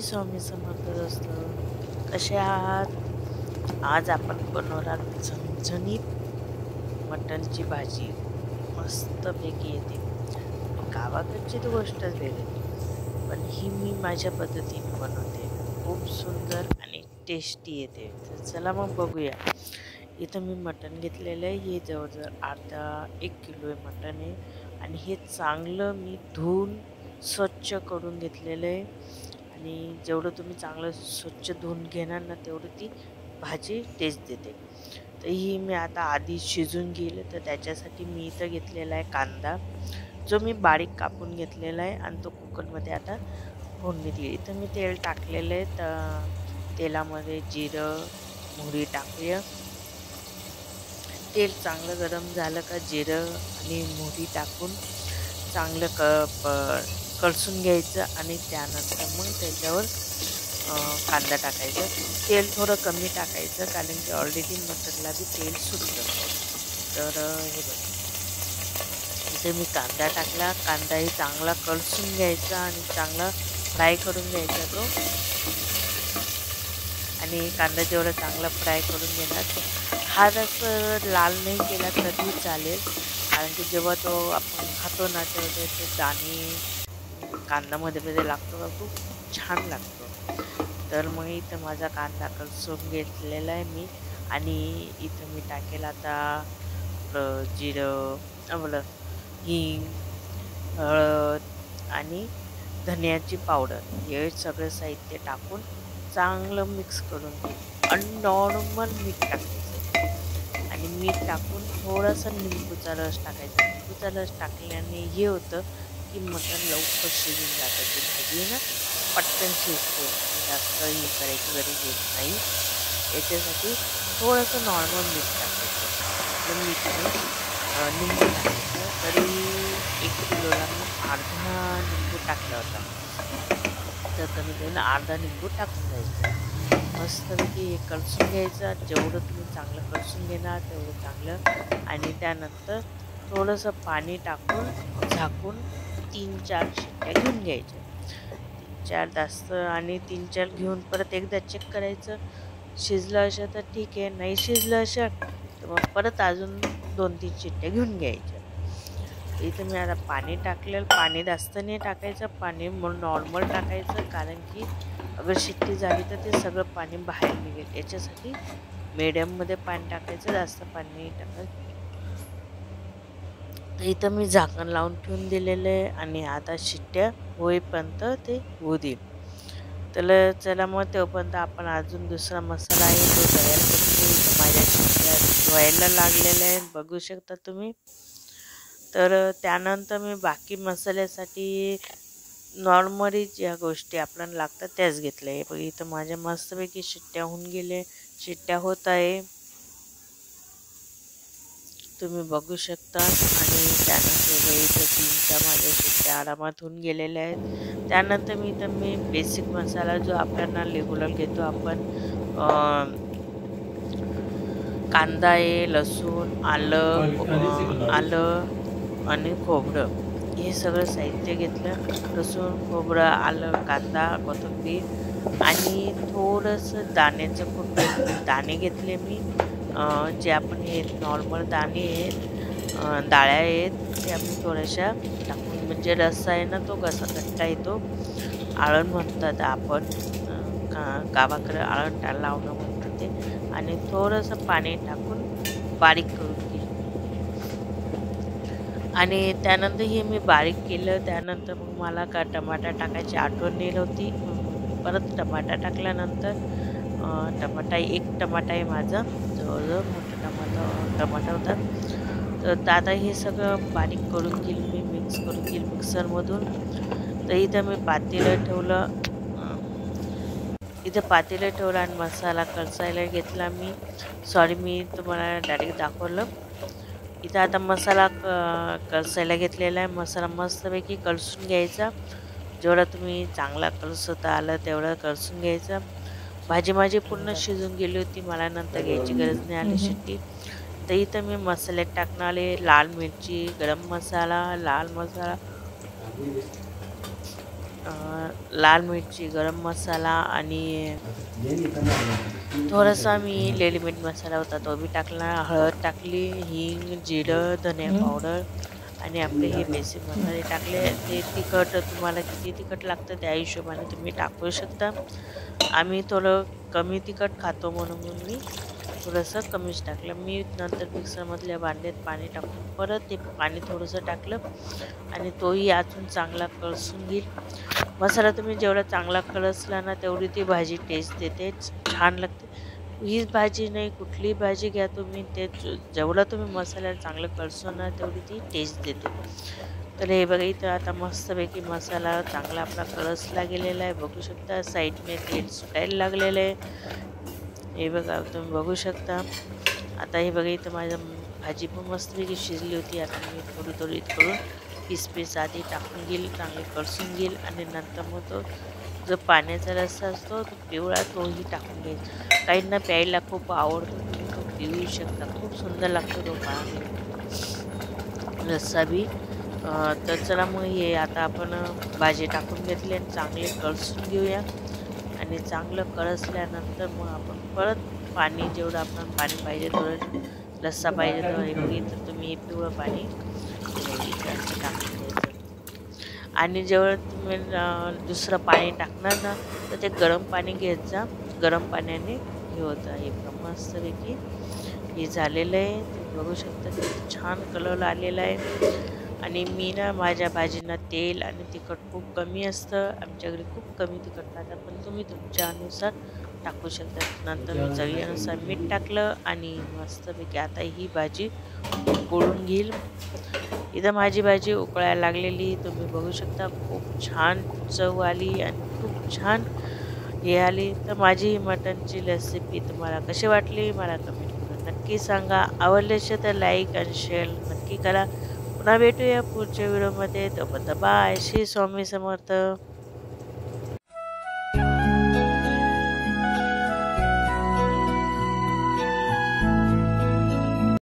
श्री स्वामी समर्थ दोस्त, कसे आहात? आज आपण बनवणार झणझणीत मटणची भाजी. मस्तपैकी येते. गावाकडची तर गोष्टच वेगळी, पण ही मी माझ्या पद्धतीने बनवते. खूप सुंदर आणि टेस्टी येते. तर चला मग बघूया. इथं मी मटण घेतलेलं आहे. हे जवळजवळ अर्धा 1 किलो आहे मटण आहे. आणि हे चांगलं मी धुवून स्वच्छ करून घेतलेलं आहे. आणि जेवढं तुम्ही चांगलं स्वच्छ धुवून घेणार ना, तेवढी ती भाजी टेस्ट देते. तर ही मी आता आधी शिजून घेईल. तर त्याच्यासाठी मी इथं घेतलेला आहे कांदा, जो मी बारीक कापून घेतलेला आहे, आणि तो कुकरमध्ये आता फोडणी दिली. इथं मी तेल टाकलेलं आहे. तर तेलामध्ये जिरं, मोहरी टाकूया. तेल चांगलं गरम झालं का जिरं आणि मोहरी टाकून चांगलं कळसून घ्यायचं. आणि त्यानंतर मग त्याच्यावर कांदा टाकायचा. तेल थोडं कमी टाकायचं, कारण की ऑलरेडी मटनला बी तेल सुटतं. तर हे बघा, इथे मी कांदा टाकला. कांदाही चांगला कळसून घ्यायचा आणि चांगला फ्राय करून घ्यायचा तो. आणि कांदा जेवढा चांगला फ्राय करून घेणार, हा असं लाल नाही केला तरी चालेल, कारण की जेव्हा तो आपण खातो ना, तेव्हा त्याचे दाणे कांद्यामध्ये मध्ये लागतो का, खूप छान लागतो. तर मग इथं माझा कांदा कलसून घेतलेला आहे मी. आणि इथं मी टाकेल आता आपलं जिरं, आपलं हिंग, हळद आणि धनियाची पावडर, हे सगळं साहित्य टाकून चांगलं मिक्स करून घेईल. आणि नॉर्मल मीठ टाकायचं. आणि मीठ टाकून थोडासा निंबूचा रस टाकायचा. निंबूचा रस टाकल्याने हे होतं की मटण लवकर शिजून जातं. ती भाजी ना पटकन शिजते. जास्त हे करायची गरज येत नाही. याच्यासाठी थोडंसं नॉर्मल मीठ टाकायचं. मीठाने निंबू टाकायचं. तरी 1 किलोला मी अर्धा निंबू टाकला होता. तर कमी त्याला अर्धा निंबू टाकून द्यायचं. मस्तपैकी हे कलसून घ्यायचं. जेवढं तुम्ही चांगलं कलसून घेणार तेवढं चांगलं. आणि त्यानंतर थोडंसं पाणी टाकून झाकून 3-4 शिट्ट्या घेऊन घ्यायच्या. 3-4 जास्त, आणि 3-4 घेऊन परत एकदा चेक करायचं. शिजलं असेल तर ठीक आहे, नाही शिजलं असेल तर मग परत अजून 2-3 शिट्ट्या घेऊन घ्यायच्या. इथं मी आता पाणी टाकलेलं. पाणी जास्त नाही टाकायचं, पाणी नॉर्मल टाकायचं, कारण की अगर शिट्टी झाली तर ते सगळं पाणी बाहेर निघेल. याच्यासाठी मीडियममध्ये पाणी टाकायचं, जास्त पाणी नाही टाकायचं. तर इथं मी झाकण लावून ठेवून दिलेलं आहे. आणि आता शिट्ट्या होईपर्यंत ते होऊ देईल. तर चला मग तोपर्यंत आपण अजून दुसरा मसाला आहे तो तयार करून घेऊ. इथं माझ्या शिट्ट्या व्हायला लागलेल्या आहेत, बघू शकता तुम्ही. तर त्यानंतर मी बाकी मसाल्यासाठी नॉर्मली ज्या गोष्टी आपल्याला लागतात त्याच घेतल्या आहे. बघ, इथं माझ्या मस्तपैकी शिट्ट्या होऊन गेले. शिट्ट्या होत आहे, तुम्ही बघू शकता. आणि त्यानंतर इथं 3-4 माझ्या शिट्ट्या आरामात होऊन गेलेल्या आहेत. त्यानंतर मी बेसिक मसाला जो आपल्याला रेग्युलर घेतो आपण, कांदा आहे, लसूण, आलं आणि खोबरं, हे सगळं साहित्य घेतलं. लसूण, खोबरं, आलं, कांदा, कोथिंबीर आणि थोडंसं दाण्याचं कूट दाणे घेतले मी. जे आपण हे नॉर्मल दाणे आहेत, डाळ्या आहेत, ते आपण थोड्याशा टाकून, म्हणजे रस्सा आहे ना तो कसा घट्टा येतो. आळण म्हणतात आपण, गावाकडे आळण लावणं म्हणतात ते. आणि थोडंसं पाणी टाकून बारीक करून घेईल. आणि त्यानंतर हे मी बारीक केलं. त्यानंतर मग मला का टमाटा टाकायची आठवण नाही होती. परत टमाटा टाकल्यानंतर एक टमाटा आहे माझा, जवळजवळ मोठा टमाटा होता. तर आता हे सगळं बारीक करून घेईल मी, मिक्स करून घेईल मिक्सरमधून. तर इथं मी पातेलं ठेवलं. इथं पातेलं ठेवलं आणि मसाला कळसायला घेतला मी. सॉरी, मी तुम्हाला डायरेक्ट दाखवलं. इथं आता मसाला कळसायला घेतलेला आहे. मसाला मस्तपैकी कळसून घ्यायचा. जेवढा तुम्ही चांगला कळसता आलं तेवढं कळसून घ्यायचं. भाजी माझी पूर्ण शिजून गेली होती, मला नंतर घ्यायची गरज नाही आली शिट्टी. तर इथं मी मसाले टाकणारे, लाल मिरची, गरम मसाला, लाल मसाला, लाल मिरची, गरम मसाला आणि थोडासा मी लेली मीठ मसाला होता तो बी टाकला, हळद टाकली, हिंग, जिरं, धने पावडर आणि आपले हे बेसिक मसाले टाकले. ते तिखट तुम्हाला किती तिखट लागतं त्या हिशोबाने तुम्ही टाकू शकता. आम्ही थोडं कमी तिखट खातो म्हणून मी थोडंसं कमीच टाकलं. मी नंतर मिक्सरमधल्या भांड्यात पाणी टाकून परत ते पाणी थोडंसं टाकलं आणि तोही अजून चांगला कळसून घेईल. मसाला तुम्ही जेवढा चांगला कळसला ना तेवढी ती भाजी टेस्ट देते, छान लागते. हीच भाजी नाही कुठलीही भाजी घ्या तुम्ही, ते जेवढं तुम्ही मसाला चांगलं कळसू ना तेवढी ती टेस्ट देते. तर हे बघा इथं आता मस्तपैकी मसाला चांगला आपला कळसला गेलेला आहे. बघू शकता साईडने तेल सुटायला लागलेलं आहे. हे बघा तुम्ही बघू शकता. आता हे बघा इथं भाजी पण मस्तपैकी शिजली होती. आता मी थोडी थोडी करून पीस आधी टाकून घेईल, चांगले कळसून घेईल आणि नंतर मग तो जो पाण्याचा रस्सा असतो तो पिवळा तोही टाकून घेईल. काहींना प्यायला खूप आवडतो, तुम्ही तो पिऊही शकता. खूप सुंदर लागतो तो रस्सा बी. तर चला मग हे आता आपण भाजी टाकून घेतली आणि चांगले कळसून घेऊया आणि चांगलं कळसल्यानंतर मग आपण परत पाणी जेवढं आपण पाणी पाहिजे तेवढं रस्सा पाहिजे तेवढं इथं तुम्ही पिवळं पाणी इथं असं टाकून द्यायचं. आणि जेव्हा तुम्ही दुसरं पाणी टाकणार ना तर ते गरम पाणी घेत जा. गरम पाण्याने हे होतं एकदम मस्तपैकी हे झालेलं आहे. तुम्ही बघू शकता किती छान कलर आलेला आहे. आणि मी ना माझ्या भाजींना तेल आणि तिखट खूप कमी असतं. आमच्या घरी खूप कमी तिखट खातात, पण तुम्ही तुमच्या अनुसार टाकू शकता. नंतर मी चवीनुसार मीठ टाकलं आणि मस्तपैकी आता ही भाजी उकळून घेईल. इथं माझी भाजी उकळायला लागलेली तुम्ही बघू शकता. खूप छान चव आली आणि खूप छान हे आली. तर माझी ही मटणची रेसिपी तुम्हाला कशी वाटली मला कमेंट करून नक्की सांगा. आवडले असेल तर लाईक आणि शेअर नक्की करा. पुन्हा भेटूया पुढच्या व्हिडिओमध्ये. तोपर्यंत बाय. श्री स्वामी समर्थ.